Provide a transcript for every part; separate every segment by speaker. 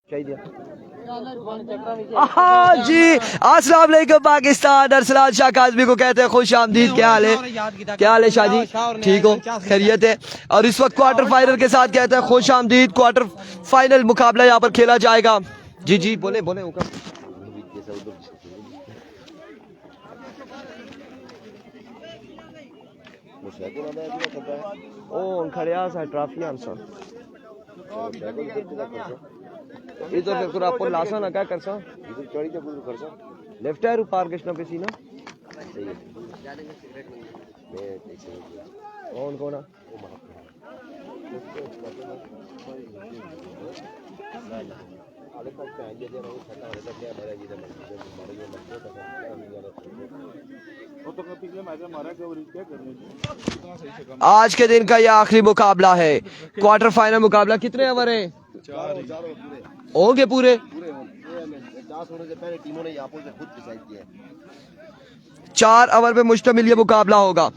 Speaker 1: जी अस्सलाम वालेकुम पाकिस्तान। अरसलान शाह काज़मी को कहते हैं खुश आमदीद। क्या हाल है, क्या हाल है शाह जी, ठीक हो, खैरियत है। और इस वक्त क्वार्टर फाइनल के साथ कहते हैं खुश आमदीद। क्वार्टर फाइनल मुकाबला यहाँ पर खेला जाएगा। जी जी बोले बोले इधर फिर आपको लासा ना क्या कर सा इधर चढ़ी तो कर सा लेफ्ट है पार कृष्णा पे सीना सही है। कौन कौन है आज के दिन का यह आखिरी मुकाबला है, क्वार्टर फाइनल मुकाबला। कितने ओवर है होंगे पूरे? 4 ओवर पे मुश्तमिल ये मुकाबला होगा।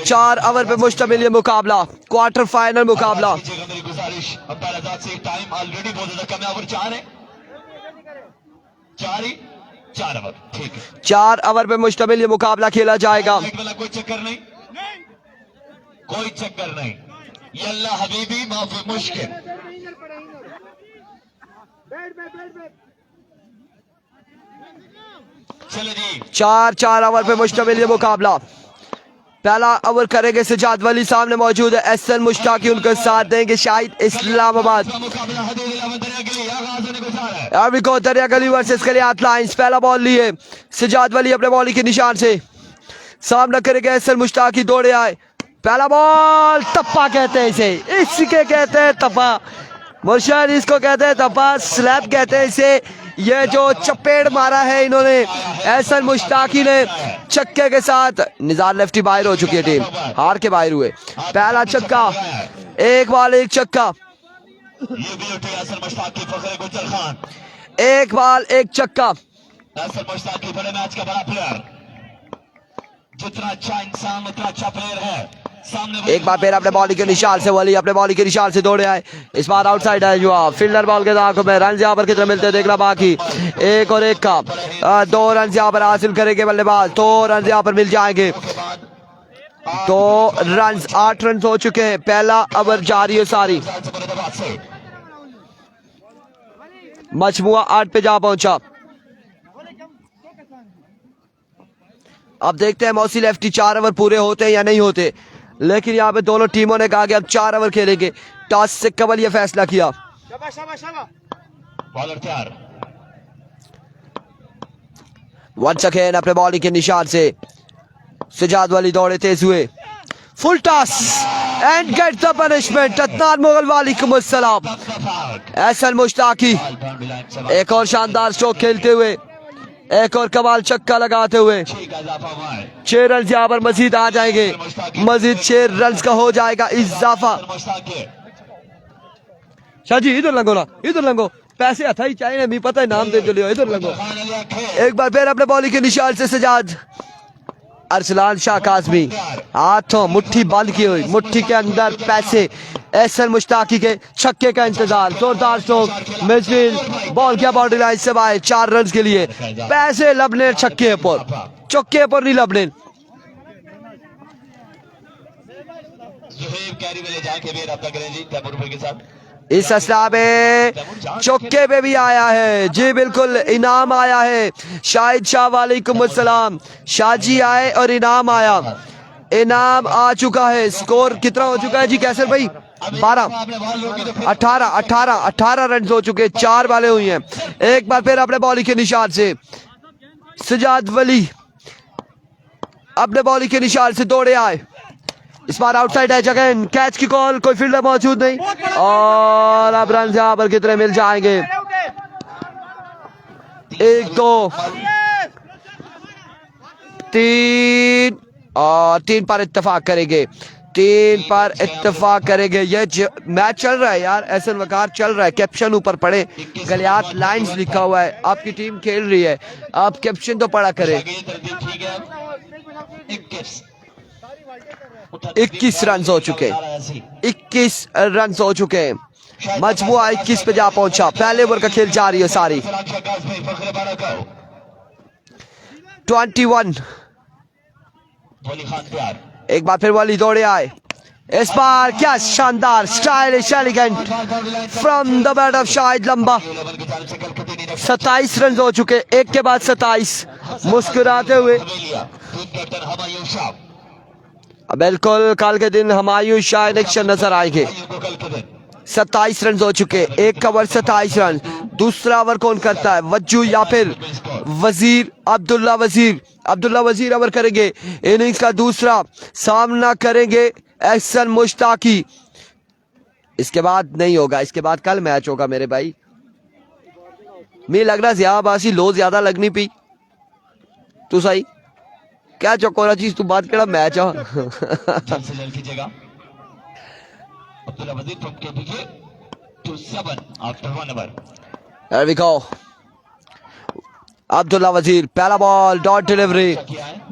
Speaker 1: चार ओवर पे मुश्तमिल ये मुकाबला, क्वार्टर फाइनल मुकाबला।
Speaker 2: टाइम ऑलरेडी बहुत ज्यादा कम है, ओवर 4 है, 4 ओवर, ठीक है।
Speaker 1: 4 ओवर पे मुश्तमिल ये मुकाबला खेला जाएगा।
Speaker 2: कोई चक्कर नहीं, कोई चक्कर नहीं। यल्ला हबीबी माफी मुश्किल। चलो जी,
Speaker 1: 4 ओवर पे मुश्तमिल ये मुकाबला। पहला ओवर करेंगे सजाद वली, सामने मौजूद है एहसन मुश्ताकी, उनके साथ देंगे शाहिद इस्लामाबाद। अभी को दरिया गली वर्सेस कलियात लाइंस। पहला बॉल लिए सजाद वली अपने बॉलिंग के निशान से, सामना करेंगे एहसन मुश्ताकी, दौड़े आए। पहला बॉल तप्पा कहते हैं इसे, इसके कहते हैं तप्पा, मुर्शद इसको कहते हैं तप्पा, स्लैब कहते हैं इसे। ये जो चपेड़ मारा है इन्होंने एहसन मुश्ताकी ने छक्के के साथ। निज़ार लेफ्टी बाहर हो चुकी है, टीम हार के बाहर हुए। पहला छक्का, एक बॉल एक छक्का, एक बॉल एक छक्का।
Speaker 2: बड़े मैच का बड़ा प्लेयर, जितना अच्छा इंसान उतना अच्छा प्लेयर है।
Speaker 1: एक बार फिर अपने बॉलिंग के निशान से वली अपने बॉलिंग के निशान से दौड़े आए। इस बार आउटसाइड है जो फील्डर बॉल के दाग में। रन यहाँ पर कितने मिलते हैं देखना बाकी। एक और एक का 2 रन यहाँ पर हासिल करेंगे बल्लेबाज, 2 रन यहाँ पर मिल जाएंगे। 2 रन, 8 रन हो चुके हैं। पहला ओवर जारी है सारी, मजमुआ 8 पे जा पहुंचा। अब देखते हैं मौसी लेफ्टी 4 ओवर पूरे होते हैं या नहीं होते, लेकिन यहाँ पे दोनों टीमों ने कहा कि अब 4 ओवर खेलेंगे। टॉस से कबल यह फैसला किया। वंस अगेन अपने बॉलिंग के निशान से सजाद वाली दौड़े तेज हुए। Full toss and get the punishment. Adnan Mughal वालेकुम अस्सलाम। एहसन मुश्ताकी एक और शानदार स्ट्रोक खेलते हुए, एक और कमाल छक्का लगाते हुए 6 रन यहाँ पर मजीद आ जाएंगे। मजीद 6 रन का हो जाएगा इजाफा। शाह जी इधर लंगो ना, इधर लंगो, पैसे हथा ही चाहिए, नहीं पता है नाम दे लियो, इधर लंगो। एक बार फिर अपने बॉलिंग के निशान से सजाद। अरसलान शाह काज़मी हाथों मुट्ठी बंद की हुई, मुट्ठी के अंदर पैसे। एहसन मुश्ताकी के छक्के का इंतजार, जोरदार स्ट्रोक, मिडफील्ड बॉल क्या बाउंड्री लाइन से बाहर। 4 रन के लिए पैसे लबने छक्के पर, चौके पर नहीं लबने। इस असला में चौके पे भी आया है जी, बिल्कुल इनाम आया है। शाहिद शाह वालेकुम अस्सलाम, शाह जी आए और इनाम आया, इनाम आ चुका है। स्कोर कितना हो चुका है जी कैसर भाई? 18 रन हो चुके, 4 बालें हुई हैं। एक बार फिर अपने बॉलिंग के निशान से सजाद वली अपने बॉलिंग के निशान से दौड़े आए। इस बार आउटसाइड है जगह, कैच की कॉल, कोई फील्डर मौजूद नहीं। और अब रन यहाँ पर कितने मिल जाएंगे? 1 2 3 और 3 पर इत्तेफाक करेंगे। 3 पर इत्तेफाक करेंगे। ये मैच चल रहा है यार, एहसन वकार चल रहा है। कैप्शन ऊपर पढ़े, गलियात लाइंस लिखा हुआ है। आपकी टीम खेल रही है, आप कैप्शन तो पढ़ा करें। 21 रन हो चुके, 21 रन हो चुके हैं। मजमुआ 21 पे जा पहुंचा। पहले ओवर का खेल जारी है सारी। 21। एक बार फिर वाली दौड़े आए। इस बार क्या शानदार stylish elegant from the bat of Shahid लंबा। 27 रन हो चुके, एक के बाद 27। मुस्कुराते हुए बिल्कुल कल के दिन हुमायूं शाह इलेक्शन नजर आएंगे। 27 रन हो चुके, एक ओवर 27 रन। दूसरा ओवर कौन करता है, वज्जू या फिर वजीर? अब्दुल्ला वजीर, अब्दुल्ला वजीर ओवर करेंगे। इनिंग्स का दूसरा सामना करेंगे एहसन मुश्ताकी। इसके बाद नहीं होगा, इसके बाद कल मैच होगा मेरे भाई। मैं लग रहा ज्यादा बासी लो ज्यादा लगनी पी तू सही क्या चकोरा चीज तू बात केड़ा मैच आ।
Speaker 2: अब्दुल्ला वजीर from KPK to 7 after 1 over.
Speaker 1: There we go. Abdullah वजीर पहला ball dot delivery,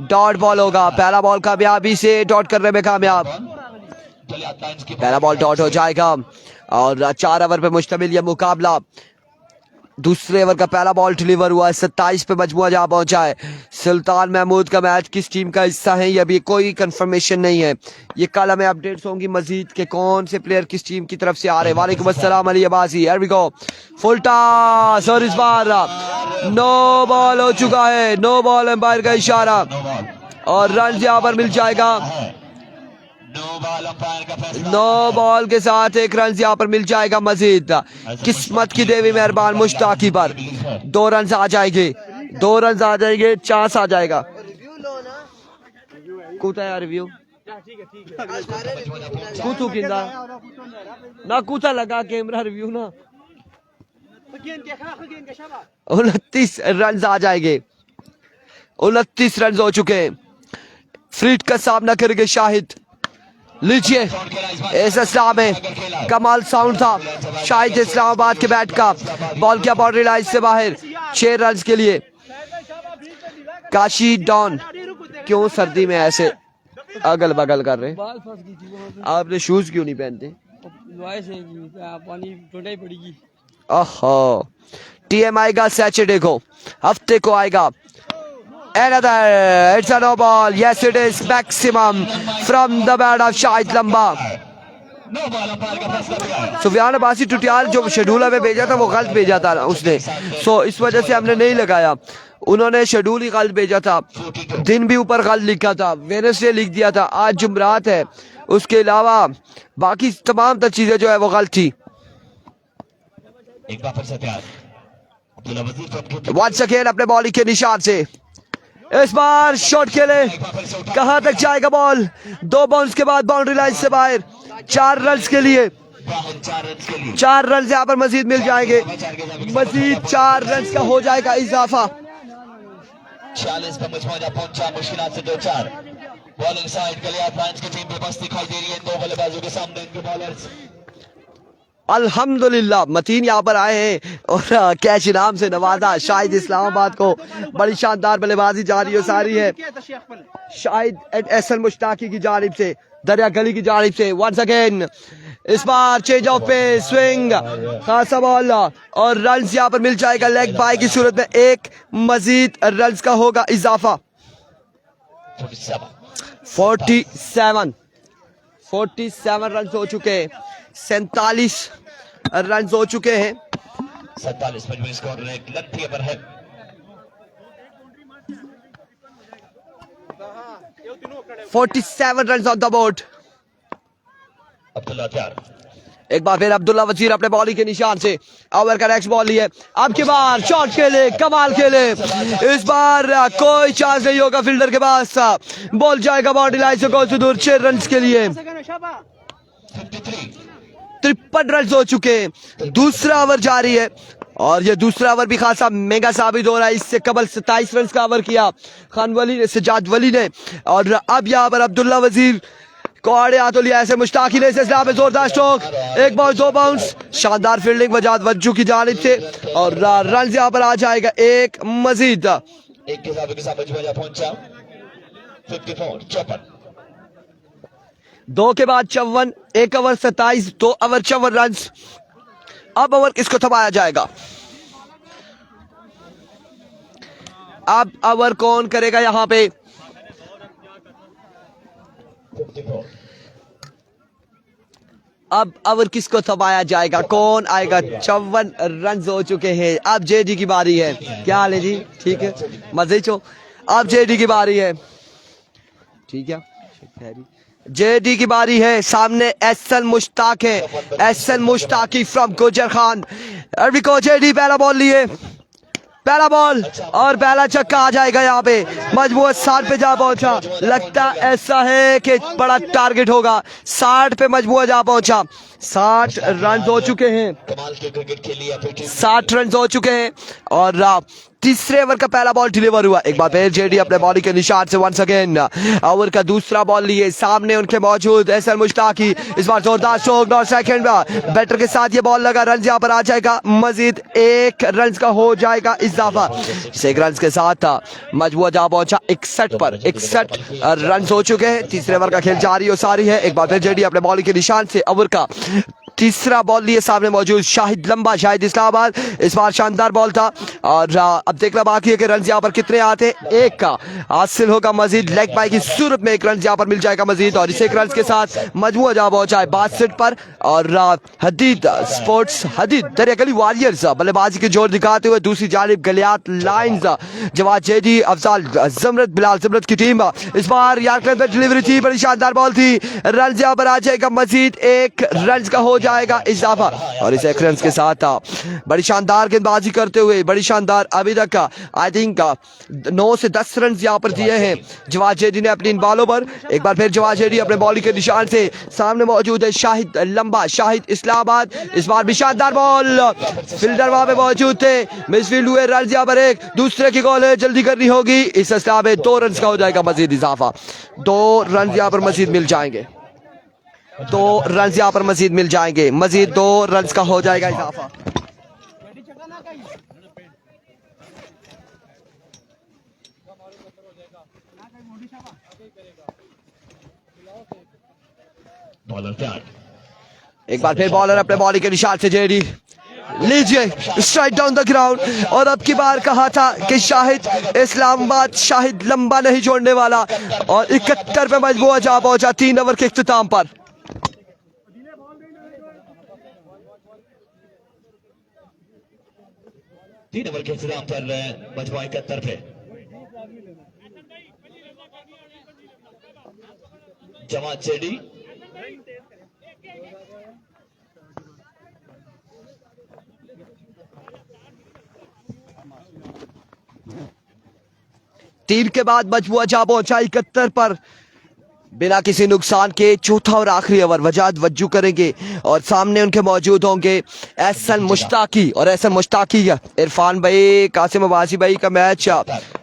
Speaker 1: dot ball होगा। पहला बॉल कामयाबी से डॉट करने में कामयाब। पहला बॉल डॉट हो जाएगा और 4 ओवर पे मुश्तमिल यह मुकाबला। दूसरे ओवर का पहला बॉल डिलीवर हुआ है। 27 पे मजमुआ जा पहुंचा है। सुल्तान महमूद का मैच किस टीम का हिस्सा है ये अभी कोई कंफर्मेशन नहीं है। ये कल हमें अपडेट्स होंगी मजीद के कौन से प्लेयर किस टीम की तरफ से आ रहे हैं। वालेकुम अस्सलाम Ali Abbasi. Here we go, full toss और इस बार नो बॉल हो चुका है। नो बॉल एम्पायर का इशारा और रन यहाँ पर मिल जाएगा। नो बॉल के साथ एक रन यहाँ पर मिल जाएगा मजीद। किस्मत की देवी मेहरबान मुश्ताकी पर 2 रन आ जाएंगे, 2 रन आ जाएंगे, चांस आ जाएगा। कूता है रिव्यू कूतू किंदा ना कूता लगा कैमरा रिव्यू ना। 29 रन आ जाएंगे, 29 रन हो चुके हैं। फ्रीड का सामना करेंगे शाहिद। लीजिए इस इस्लाम में कमाल साउंड था शाहिद इस्लामाबाद के बैट का। बॉल क्या बाउंड्री लाइन से बाहर, 6 रन के लिए। काशी डॉन क्यों सर्दी में ऐसे अगल बगल कर रहे, आपने शूज क्यों नहीं पहनते? ओहो, टीएम आएगा सैटरडे को, हफ्ते को आएगा। Another, it's a no ball. Yes, it is maximum from the bat of Shahid Lamba. Sufiyan Abbasi टुटियाल जो शेड्यूल हमें भेजा था वो गलत भेजा था उसने, सो इस वजह से हमने नहीं लगाया। उन्होंने शेड्यूल ही गलत भेजा था, दिन भी ऊपर गलत लिखा था, वेडनेसडे लिख दिया था, आज जुमरात है। उसके अलावा बाकी तमाम चीजें जो है वो गलत थी। वंस अगेन अपने बॉलिंग के निशान से इस बार शॉट खेले, कहां तक जाएगा बॉल? 2 बाउंस के बाद बाउंड्री लाइन से बाहर। 4 रन के लिए, 4 रन यहाँ पर मजीद मिल जाएंगे। मजीद 4 रन का हो जाएगा इजाफा।
Speaker 2: 40 पे मुझे पहुंचा मुश्किल से 2-4। बॉलिंग साइड गलियात लाइंस की टीम बेबस दिखाई दे रही है। 2 बल्लेबाजों के सामने इनके बॉलर्स
Speaker 1: अल्हम्दुलिल्लाह मतीन यहाँ पर आए हैं और कैच इनाम से नवाजा। शाहिद इस्लामाबाद को बड़ी शानदार बल्लेबाजी जारी हो सारी है शाहिद एहसन मुश्ताकी की जानिब से, दरिया गली की जानिब से। वंस अगेन इस बार चेंज ऑफ पे स्विंग, खासा बॉल और रन यहाँ पर मिल जाएगा लेग बाय की सूरत में। एक मजीद रन का होगा इजाफा। 47 रन हो चुके हैं, 47 रन हो चुके हैं।
Speaker 2: 47 पर स्कोर एक लंबी पर है।
Speaker 1: $47 run on the board.
Speaker 2: Abdullah तैयार,
Speaker 1: एक बार फिर अब्दुल्ला वजीर अपने बॉलिंग के निशान से ओवर का नेक्स्ट बॉल लिए। अब की बार शॉट खेले, कमाल खेले। इस बार कोई चांस नहीं होगा फील्डर के पास, बॉल जाएगा बाउंड्री लाइन से बहुत दूर। 6 रन के लिए 53 रन हो चुके हैं। दूसरा ओवर जारी है और ये दूसरा ओवर भी खासा महंगा साबित हो रहा है। इससे कबल 27 रन का ओवर किया खान वली ने, सजाद वली ने, और अब यहाँ पर अब्दुल्ला वजीर कौड़े हाथों लिया ऐसे मुश्ताकी ने, इस सिलसिला में जोरदार स्ट्रोक, एक बाउंस 2 बाउंस, शानदार फील्डिंग वजाद वज्जू की जानिब से और रन यहाँ पर आ जाएगा एक मजीद।
Speaker 2: एक के साथ मजमूआ पहुंचा 54 54
Speaker 1: 2 के बाद 54, 1 ओवर 27, 2 ओवर 54 रन। अब ओवर किसको थमाया जाएगा? अब ओवर कौन करेगा यहां पे?
Speaker 2: 54
Speaker 1: अब ओवर किसको थमाया जाएगा? कौन आएगा? 54 रन हो चुके हैं। अब जेडी की बारी है। क्या हाल है जी? ठीक है, मजे चो। अब जेडी की बारी है। ठीक है, जेडी की बारी है। सामने एहसन मुश्ताक है, एहसन मुश्ताकी फ्रॉम गुजर खान। को जेडी पहला बॉल लिए, पहला बॉल और पहला छक्का आ जाएगा यहाँ पे। मजबूत 60 पे जा पहुंचा। लगता ऐसा है कि बड़ा टारगेट होगा। 60 पे मजबूत जा पहुंचा। 60 रन हो चुके हैं,
Speaker 2: कमाल के क्रिकेट खेली
Speaker 1: 60 रन हो चुके हैं और तीसरे ओवर का पहला बॉल डिलीवर हुआ। एक बार फिर जेडी अपने बॉलिंग के निशान से वंस अगेन ओवर का दूसरा बॉल लिए। सामने उनके मौजूद एहसन मुश्ताकी, इस बार जोरदार स्ट्रोक और सेकंड बैटर के साथ ये बॉल लगा। रन यहाँ पर आ जाएगा मजीद 1 रन का हो जाएगा इजाफा। 1 रन के साथ मजबूत जा पहुंचा 61 पर। 61 रन हो चुके हैं। तीसरे ओवर का खेल जारी और सारी है। एक बार फिर जेडी अपने बॉलिंग के निशान से ओवर का तीसरा बॉल लिए। सामने मौजूद शाहिद लंबा, शाहिद इस्लामाबाद। इस बार शानदार बॉल था और अब देखना बाकी है कि रन यहाँ पर कितने आते। 1 का हासिल होगा मजीद। लेग बाई की सूरत में 1 रन यहाँ पर मिल जाएगा मजीद और इस 1 रन के साथ मजमूआ जा पहुंचा है 62 पर। और हदीद स्पोर्ट्स, हदीद दरिया गली वॉरियर्स बल्लेबाजी के जोर दिखाते हुए दूसरी जानिब गलियात लाइन्स जवाद जेडी, अफजाल जमरत, बिलाल जमरत की टीम। इस बार यार डिलीवरी थी, बड़ी शानदार बॉल थी। रन यहाँ पर आ जाएगा मजीद 1 रन का हो जाएगा इजाफा और इस 1 रन के साथ बड़ी शानदार गेंदबाजी करते हुए, बड़ी शानदार अभी तक का आई थिंक 9 से 10 रन यहाँ पर दिए हैं जवाद जेडी ने अपनी इन बॉलों पर। एक बार फिर जवाद जेडी अपने बॉलिंग के निशान से। सामने मौजूद है शाहिद लंबा, शाहिद इस्लामाबाद। इस बार भी शानदार बॉल, फील्डर वहां पे मौजूद थे, मिसफील्ड हुए। रन यहाँ पर 1 दूसरे की कॉल है, जल्दी करनी होगी। इस सिलसिला में 2 रन का हो जाएगा मजीद इजाफा। 2 रन यहाँ पर मजीद मिल जाएंगे, 2 रन यहाँ पर मजीद मिल जाएंगे। मजीद 2 रन का हो जाएगा इजाफा।
Speaker 2: बॉलर तैयार।
Speaker 1: एक बार फिर बॉलर अपने बॉलिंग के निशान से जेडी लीजिए स्ट्राइक डाउन द ग्राउंड। और अब की बार कहा था कि शाहिद इस्लामाबाद, शाहिद लंबा नहीं छोड़ने वाला और 71 पे मजबूत जा पहुंचा 3 ओवर के इख्तिताम पर।
Speaker 2: तीन ओवर के इख्तिताम पर मजमूआ 71 पे जमात जेडी
Speaker 1: तीन के बाद मजबूआ जा पहुंचा 71 पर। बिना किसी नुकसान के चौथा और आखिरी ओवर वजाद वज्जू करेंगे और सामने उनके मौजूद होंगे एहसन मुश्ताकी। और एहसन मुश्ताकी इरफान भाई, कासिम अब्बासी भाई का मैच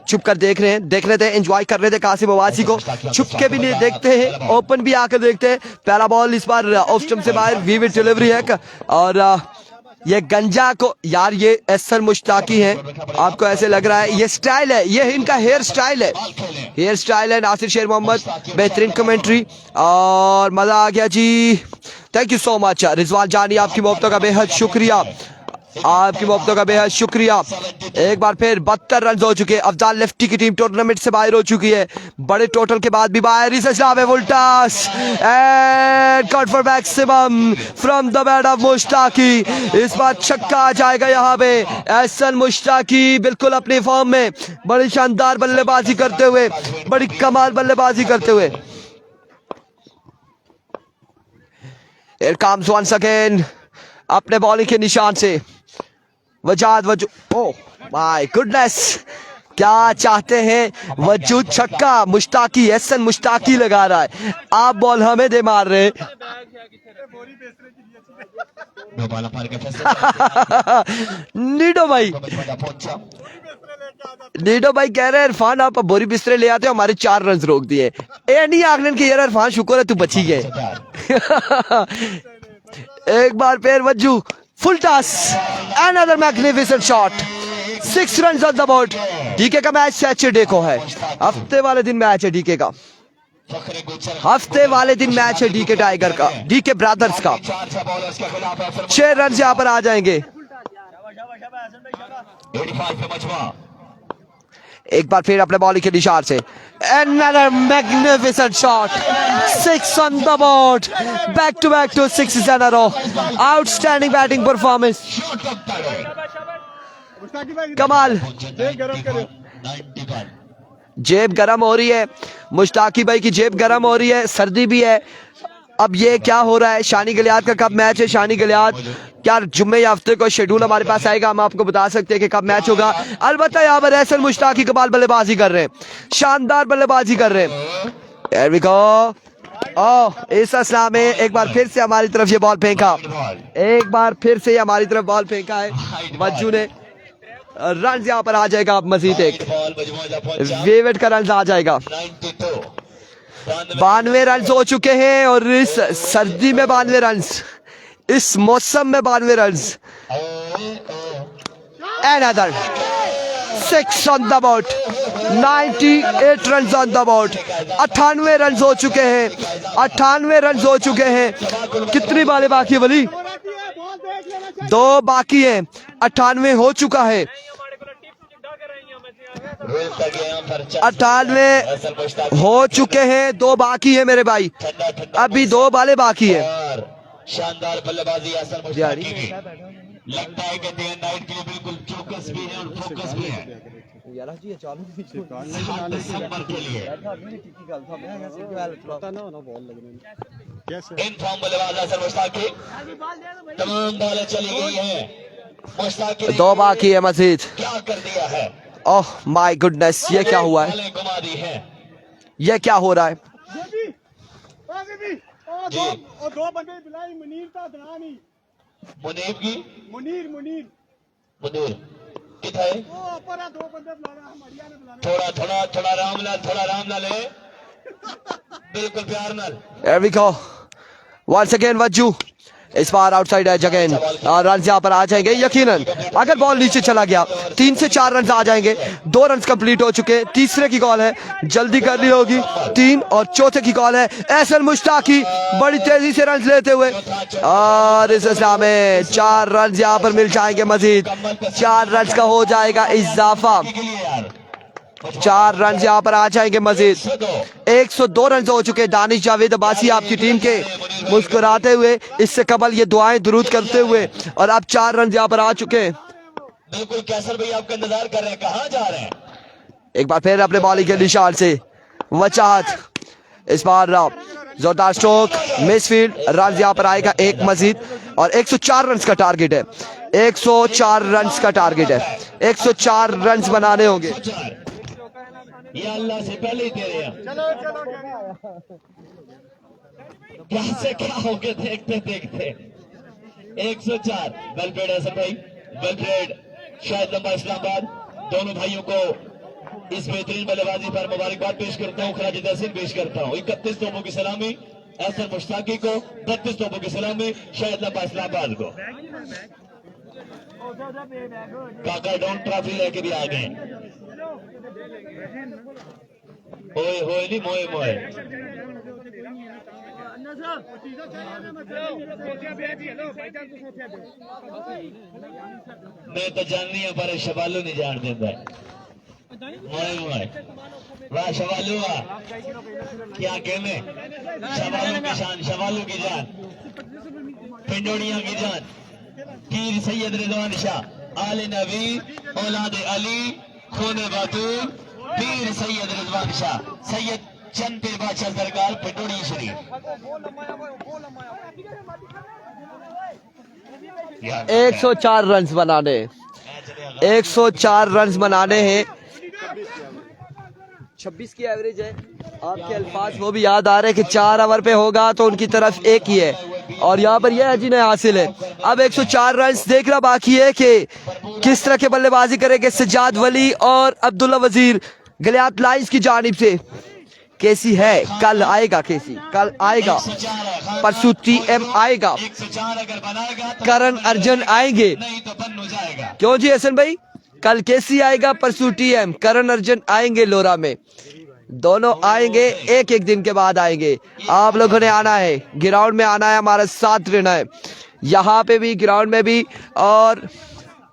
Speaker 1: छुप कर देख रहे हैं, देख रहे थे, एंजॉय कर रहे थे कासिम अब्बासी को। छुप के भी नहीं देखते हैं, ओपन भी आकर देखते हैं। पहला बॉल इस बार ऑफ स्टंप से बाहर, वीविड डिलीवरी है और ये गंजा को यार, ये एहसन मुश्ताकी है। आपको ऐसे लग रहा है ये स्टाइल है, ये इनका हेयर स्टाइल है, हेयर स्टाइल है। नासिर शेर मोहम्मद बेहतरीन कमेंट्री और मजा आ गया जी। Thank you so much Rizwan जानी, आपकी मोहब्बतों का बेहद शुक्रिया, आपकी मोहब्बतों का बेहद शुक्रिया। एक बार फिर 72 रन हो चुके हैं। अफजाल लेफ्टी की टीम टूर्नामेंट से बाहर हो चुकी है, बड़े टोटल के बाद भी बाहर। इस वोल्टास and cut for maximum from the bat of मुश्ताकी। इस बार छक्का आ जाएगा यहाँ पे। एहसन मुश्ताकी बिल्कुल अपनी फॉर्म में, बड़ी शानदार बल्लेबाजी करते हुए, बड़ी कमाल बल्लेबाजी करते हुए। Here comes once again अपने बॉलिंग के निशान से वजाद वजू। ओह माय गुडनेस, क्या चाहते हैं वजूद। छक्का मुश्ताकी, एहसन मुश्ताकी लगा रहा है। आप बॉल हमें दे मार रहे नीडो भाई, नीडो भाई कह रहे हैं इरफान आप बोरी बिस्तरे ले आते हो, हमारे 4 रन रोक दिए। ए नहीं आखिर कि यार इरफान शुक्र है तू बची गए। एक बार फिर वज्जू full toss, another magnificent shot, 6 run on the board. DK का मैच सैटरडे को है, हफ्ते वाले दिन मैच है डीके का, हफ्ते वाले दिन मैच है डीके टाइगर का, डीके ब्रदर्स का। 6 रन यहाँ पर आ जाएंगे। एक बार फिर अपने बॉलिंग के निशान से another magnificent shot, 6 on the board, back to back to 6 in a row, outstanding batting performance, कमाल। जेब गरम हो रही है, मुश्ताकी भाई की जेब गरम हो रही है, सर्दी भी है। अब ये क्या हो रहा है, शानी गलियात का कब मैच है? शानी गलियात क्या जुम्मे या हफ्ते को शेड्यूल हमारे पास आएगा, हम आपको बता सकते हैं कि कब मैच होगा। अलबत्ता यहाँ पर एहसन मुश्ताकी कमाल बल्लेबाजी कर रहे हैं, शानदार बल्लेबाजी कर रहे हैं। Here we go. इस असला में एक बार फिर से हमारी तरफ ये बॉल फेंका, एक बार फिर से हमारी तरफ बॉल फेंका है वज्जू ने। रन यहाँ पर आ जाएगा, अब मजीद एक वेवेट का रन आ जाएगा। 92 रन हो चुके हैं और इस सर्दी में 92 रन, इस मौसम में 92 run. Another 6 on the board, 98 runs on the board, 98 run हो चुके हैं, 98 रन हो चुके हैं। कितनी बालें बाकी है वली? 2 बाकी हैं, 98 हो चुका है। 98 हो चुके हैं, 2 बाकी है मेरे भाई, अभी 2 बालें बाकी है।
Speaker 2: शानदार बल्लेबाजी असल मुश्ताकी की, लगता है कि डे एंड नाइट के लिए बिल्कुल चौकस भी है और फोकस भी है। दिसंबर के लिए इन फॉर्म बल्लेबाज असल मुश्ताकी, तमाम बॉलें चली गई हैं, मुश्ताकी
Speaker 1: 2 बाकी है मजीद।
Speaker 2: क्या कर दिया है?
Speaker 1: ओह माय गुडनेस, ये क्या हुआ है,
Speaker 2: घुमा दी है,
Speaker 1: ये क्या हो रहा है?
Speaker 3: और 2 बंदे बुलाई, मुनीर था दरानी,
Speaker 2: मुनीर की
Speaker 3: मुनीर
Speaker 2: किधर है?
Speaker 3: वो ऊपर 2 बंदे बुलाना, हमारिया ने बुलाना।
Speaker 2: थोड़ा रामलाल है, बिल्कुल प्यार नाल।
Speaker 1: Here we go. Once again वज्जू इस बार आउटसाइड एज अगेन, रन यहाँ पर आ जाएंगे यकीनन। अगर बॉल नीचे चला गया 3 से 4 रन आ जाएंगे। 2 रन कंप्लीट हो चुके, तीसरे की कॉल है, जल्दी करनी होगी। 3 और चौथे की कॉल है। एहसन मुश्ताकी बड़ी तेजी से रन लेते हुए, और इस असला में 4 रन यहाँ पर मिल जाएंगे मजीद, 4 रन का हो जाएगा इजाफा, 4 रन यहाँ पर आ जाएंगे मजीद। 102 रन हो चुके। दानिश जावेद अब्बासी आपकी टीम के मुस्कुराते हुए, इससे कबल ये दुआएं दुरूद करते हुए, और अब 4 रन यहाँ पर आ चुके।
Speaker 2: बिल्कुल कैसर भाई आपका इंतजार कर रहे हैं, कहाँ जा रहे हैं?
Speaker 1: एक बार फिर अपने बॉलिंग के निशान से वचाहत, इस बार जोरदार स्ट्रोक, मिसफील्ड, रन यहाँ पर आएगा 1 मजीद, और 104 रन का टारगेट है, 104 रन का टारगेट है, 104 रन बनाने होंगे।
Speaker 2: ये अल्लाह से पहले ही दे रहे हैं। क्या से क्या हो गया देखते देखते। 104 वेल प्लेड हसन भाई, वेल प्लेड शाहिद लंबा इस्लामाबाद, दोनों भाइयों को इस बेहतरीन बल्लेबाजी पर मुबारकबाद पेश करता हूँ, खराज तहसीन पेश करता हूँ। 31 तोपों की सलामी एहसन मुश्ताकी को, 32 तोपों की सलामी शाहिद लंबा इस्लामाबाद को। काका डाउन ट्रॉफी लेके भी आ गए। होए होए नहीं मोए मोए। मैं तो जाननी है पर शबालू नहीं जान देता। मोए मोए वाह शबालू वाह, क्या कहने, शबालू की शान, शबालू की जान, पिंडोड़िया की जान, पीर सैयद रिजवान शाह आले नबी औलाद अली खूने बातूल, पीर सैयद रिजवान शाह सैयद चंद पीर बादशाह सरकार पिंडोड़ी शरीफ।
Speaker 1: 104 रन बनाने, 104 रन बनाने हैं। 26 की एवरेज है। आपके अल्फाज वो भी याद आ रहे हैं कि 4 ओवर पे होगा तो उनकी तरफ 1 ही है, और यहाँ पर यह जिन्हें हासिल है। अब 104 रन देखना बाकी है कि किस तरह के बल्लेबाजी करेंगे सज्जाद वली और अब्दुल्ला वजीर गलियात लाइंस की जानिब से। केसी है, कल आएगा, केसी कल आएगा, परसों टीएम आएगा,
Speaker 2: 104 अगर बनाएगा तो
Speaker 1: करण अर्जुन आएंगे।
Speaker 2: नहीं तो बंद हो जाएगा।
Speaker 1: क्यों जी हसन भाई? कल केसी आएगा, परसों टीएम, करण अर्जुन आएंगे लोरा में। दोनों आएंगे, एक एक दिन के बाद आएंगे। आप लोगों ने आना है, ग्राउंड में आना है, हमारा साथ देना है, यहाँ पे भी ग्राउंड में भी और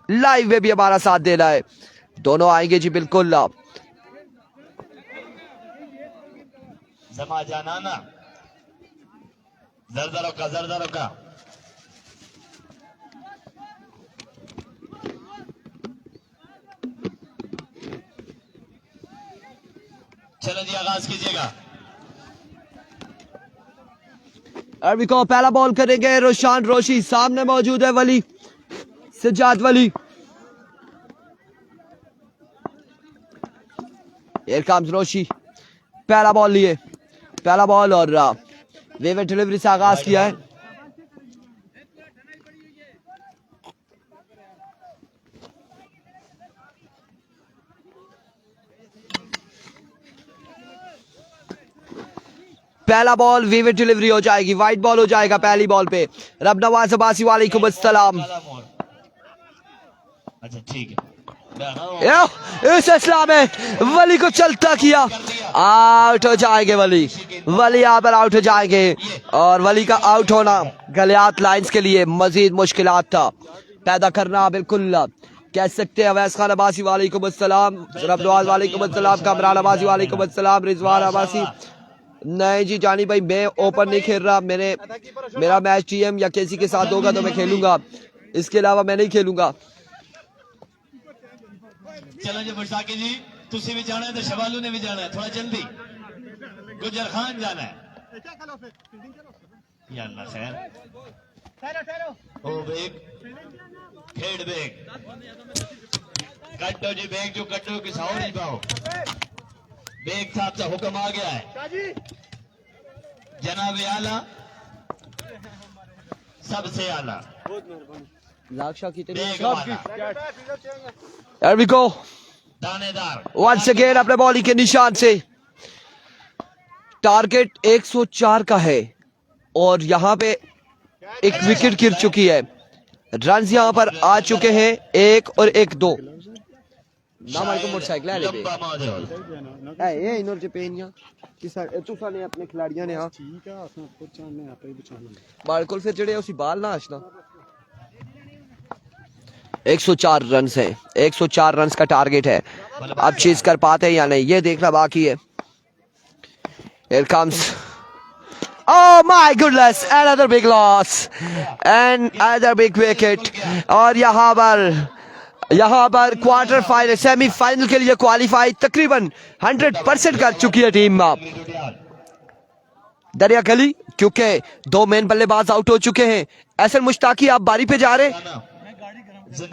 Speaker 1: लाइव में भी हमारा साथ देना है। दोनों आएंगे जी बिल्कुल।
Speaker 2: जमा जाना ना, जरदारों का चलो जी आगाज कीजिएगा।
Speaker 1: अरबी को पहला बॉल करेंगे रोशान रोशी, सामने मौजूद है वली, सज्जाद वली। Here comes रोशी, पहला बॉल लिए, पहला बॉल और वेवर डिलीवरी से आगाज किया है। पहला बॉल वेवर डिलीवरी हो जाएगी, वाइट बॉल हो जाएगा पहली बॉल पे। रब नवाज अब्बासी वालेकुम अस्सलाम।
Speaker 2: अच्छा ठीक है,
Speaker 1: इस इस्लाम में वली को चलता किया, आउट हो जाएंगे वली, वली यहाँ पर आउट हो जाएंगे। और वली का आउट होना गलियात लाइंस के लिए मजीद मुश्किलात था पैदा करना, बिल्कुल कह सकते हैं। अवैस खान अब्बासी वालेकुम अस्सलाम, रब नवाज वालेकुम अस्सलाम, कमरान अब्बासी वालेकुम अस्सलाम, रिजवान अब्बासी। नहीं जी जानी भाई, मैं ओपन नहीं खेल रहा, मेरा मैच टीएम या केसी के साथ होगा तो मैं खेलूंगा, इसके अलावा मैं नहीं खेलूंगा।
Speaker 2: चलो जी मुश्ताकी जी, तुसी भी जाना है तो शबालू ने भी जाना है, थोड़ा जल्दी। गुजर खान जाना है, या अल्लाह खैर। ओ बेग, खेड़ बेग, कट्टो जी बेग, जो कट्टो किस और नहीं पाओ। बेग साहब से हुक्म आ गया है, जनाब आला, सबसे आला बेग वाला,
Speaker 1: There we go.
Speaker 2: दानेदार
Speaker 1: Once again अपने बॉलिंग के निशान से टारगेट 104 का है और यहाँ पे एक विकेट गिर चुकी है। रन यहाँ पर आ चुके हैं, 1 और 1 2। मोटरसाइकिल
Speaker 2: लंबा माजौल।
Speaker 1: अपने खिलाड़ियों ने
Speaker 3: ठीक है, असां खुद चाहने आपे ही बचाना।
Speaker 1: बिल्कुल फिर जड़े उसी बाल ना आशना। 104 रन है, 104 रन का टारगेट है। अब चीज कर पाते हैं या नहीं ये देखना बाकी है। Here comes, oh my goodness, another big loss and another big wicket। और यहाँ पर क्वार्टर फाइनल, सेमीफाइनल के लिए क्वालिफाई तकरीबन 100% कर चुकी है टीम दरिया गली, क्योंकि 2 मेन बल्लेबाज आउट हो चुके हैं। एहसन मुश्ताकी आप बारी पे जा रहे हैं?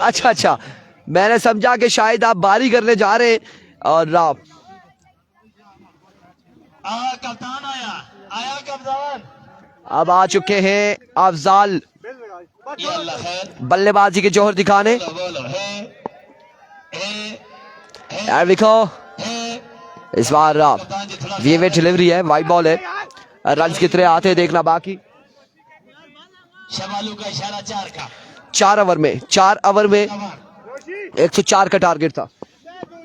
Speaker 1: अच्छा, मैंने समझा कि शायद आप बारी करने जा रहे हैं। और
Speaker 2: कप्तान आया कप्तान,
Speaker 1: अब आ चुके हैं अफजाल
Speaker 2: या अल्लाह खैर।
Speaker 1: बल्लेबाजी के जोहर दिखाने।
Speaker 2: बोलो
Speaker 1: यार देखो इस बार वीवे डिलीवरी है, वाइट बॉल है, रन कितने आते हैं देखना बाकी।
Speaker 2: शबालू का इशारा 4 का,
Speaker 1: 4 ओवर में 104 का टारगेट था।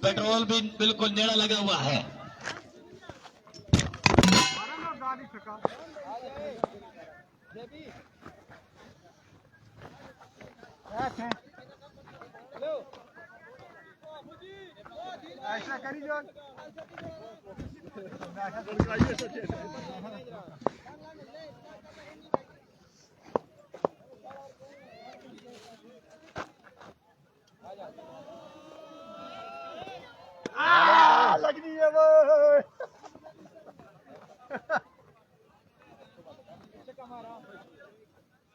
Speaker 2: पेट्रोल भी बिल्कुल नेड़ा लगा हुआ है।
Speaker 3: ऐसा करी जो लगनी है वो।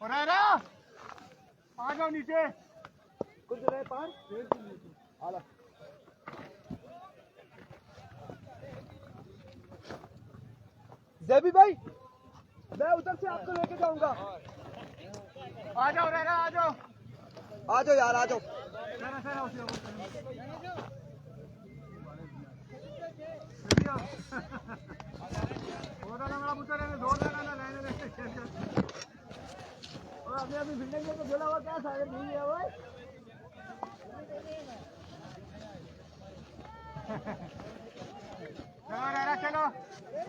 Speaker 3: और आ जाओ नीचे, कुछ रहे पार आला। जेबी भाई
Speaker 1: मैं उधर से आपको लेके जाऊंगा।
Speaker 3: आ जाओ रेरा आ जाओ
Speaker 1: आ जाओ यार, आ जाओ।
Speaker 3: अभी भिड़ेंगे तो बोला हुआ क्या सारे नहीं है वो चलो रेरा चलो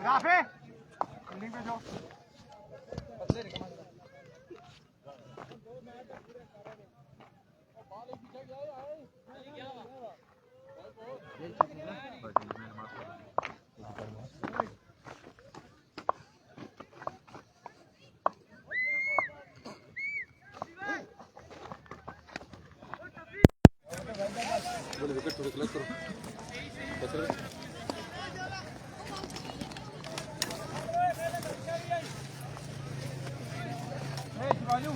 Speaker 3: राफे बिल्डिंग पे जाओ शिवालू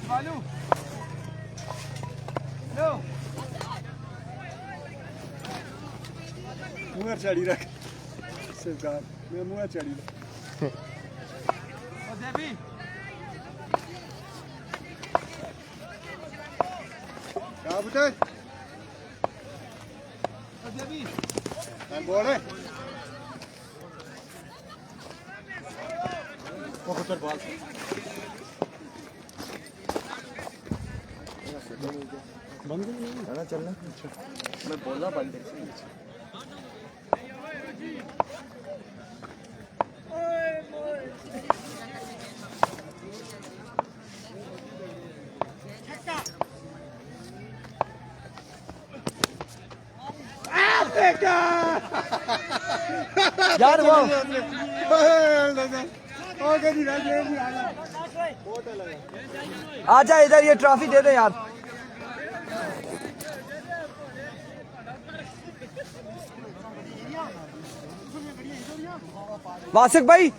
Speaker 3: शिवालू लो मुंह चढ़ी रख सरकार मैं मुंह चढ़ी रख ओ देवी क्या बेटे ओ देवी मैं बोल रहे वो कुछ बाल बंद है चलना मैं बोल रहा बंद है
Speaker 1: यार वो आजा इधर, ये ट्रॉफी दे दे यार। वासिक भाई